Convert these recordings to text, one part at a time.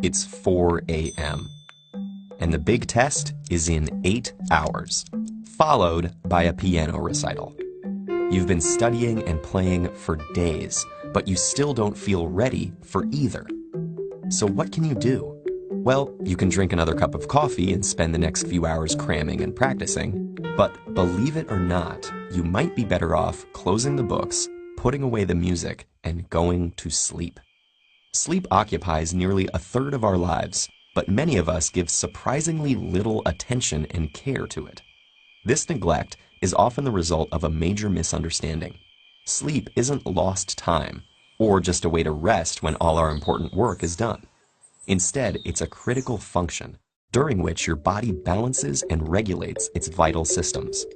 It's 4 a.m. And the big test is in 8 hours, followed by a piano recital. You've been studying and playing for days, but you still don't feel ready for either. So what can you do? Well, you can drink another cup of coffee and spend the next few hours cramming and practicing. But believe it or not, you might be better off closing the books, putting away the music, and going to sleep. Sleep occupies nearly a third of our lives, but many of us give surprisingly little attention and care to it. This neglect is often the result of a major misunderstanding. Sleep isn't lost time, or just a way to rest when all our important work is done. Instead, it's a critical function, during which your body balances and regulates its vital systems,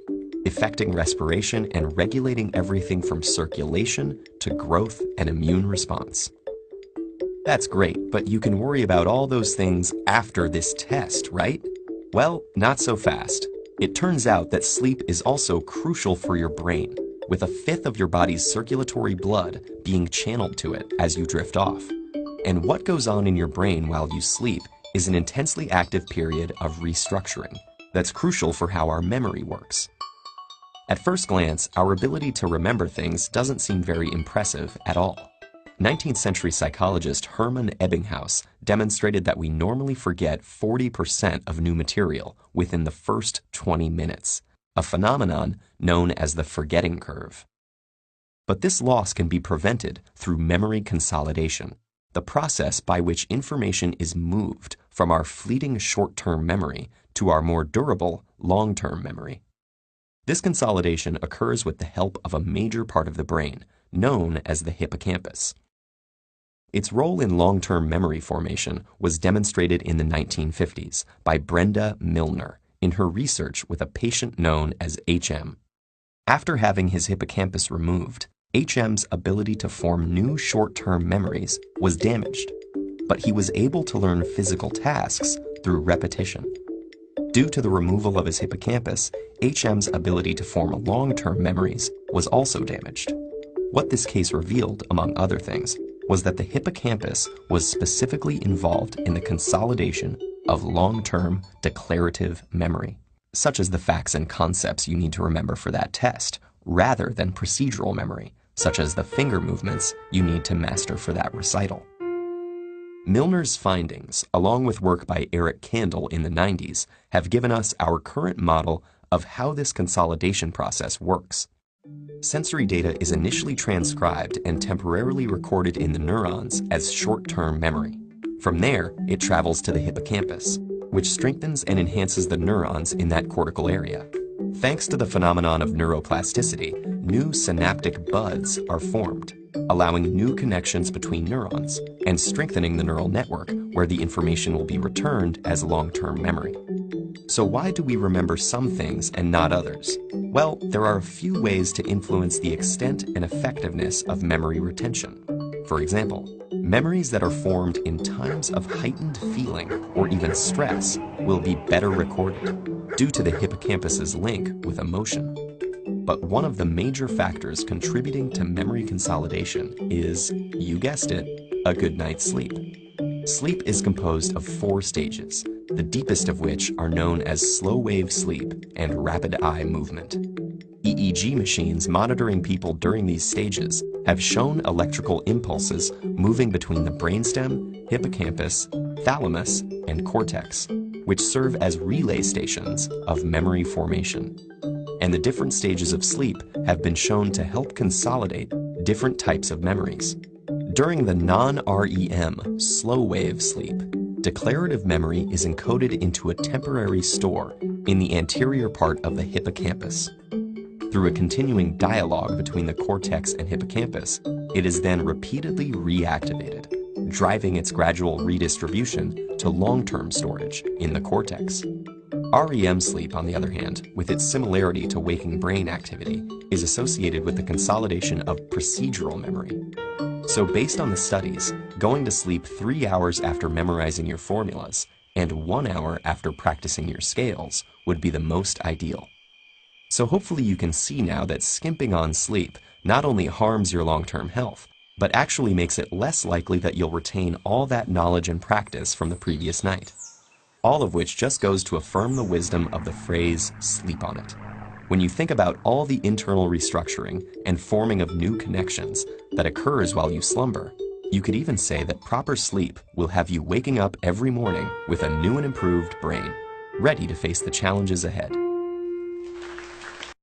affecting respiration and regulating everything from circulation to growth and immune response. That's great, but you can worry about all those things after this test, right? Well, not so fast. It turns out that sleep is also crucial for your brain, with a fifth of your body's circulatory blood being channeled to it as you drift off. And what goes on in your brain while you sleep is an intensely active period of restructuring that's crucial for how our memory works. At first glance, our ability to remember things doesn't seem very impressive at all. 19th century psychologist Hermann Ebbinghaus demonstrated that we normally forget 40% of new material within the first 20 minutes, a phenomenon known as the forgetting curve. But this loss can be prevented through memory consolidation, the process by which information is moved from our fleeting short-term memory to our more durable long-term memory. This consolidation occurs with the help of a major part of the brain, known as the hippocampus. Its role in long-term memory formation was demonstrated in the 1950s by Brenda Milner in her research with a patient known as HM. After having his hippocampus removed, HM's ability to form new short-term memories was damaged, but he was able to learn physical tasks through repetition. Due to the removal of his hippocampus, HM's ability to form long-term memories was also damaged. What this case revealed, among other things, was that the hippocampus was specifically involved in the consolidation of long-term declarative memory, such as the facts and concepts you need to remember for that test, rather than procedural memory, such as the finger movements you need to master for that recital. Milner's findings, along with work by Eric Kandel in the 90s, have given us our current model of how this consolidation process works. Sensory data is initially transcribed and temporarily recorded in the neurons as short-term memory. From there, it travels to the hippocampus, which strengthens and enhances the neurons in that cortical area. Thanks to the phenomenon of neuroplasticity, new synaptic buds are formed, allowing new connections between neurons and strengthening the neural network where the information will be returned as long-term memory. So why do we remember some things and not others? Well, there are a few ways to influence the extent and effectiveness of memory retention. For example, memories that are formed in times of heightened feeling or even stress will be better recorded due to the hippocampus's link with emotion. But one of the major factors contributing to memory consolidation is, you guessed it, a good night's sleep. Sleep is composed of 4 stages, the deepest of which are known as slow-wave sleep and rapid eye movement. EEG machines monitoring people during these stages have shown electrical impulses moving between the brainstem, hippocampus, thalamus, and cortex, which serve as relay stations of memory formation. And the different stages of sleep have been shown to help consolidate different types of memories. During the non-REM slow-wave sleep, declarative memory is encoded into a temporary store in the anterior part of the hippocampus. Through a continuing dialogue between the cortex and hippocampus, it is then repeatedly reactivated, driving its gradual redistribution to long-term storage in the cortex. REM sleep, on the other hand, with its similarity to waking brain activity, is associated with the consolidation of procedural memory. So based on the studies, going to sleep 3 hours after memorizing your formulas and 1 hour after practicing your scales would be the most ideal. So hopefully you can see now that skimping on sleep not only harms your long-term health, but actually makes it less likely that you'll retain all that knowledge and practice from the previous night. All of which just goes to affirm the wisdom of the phrase, sleep on it. When you think about all the internal restructuring and forming of new connections that occurs while you slumber, you could even say that proper sleep will have you waking up every morning with a new and improved brain, ready to face the challenges ahead.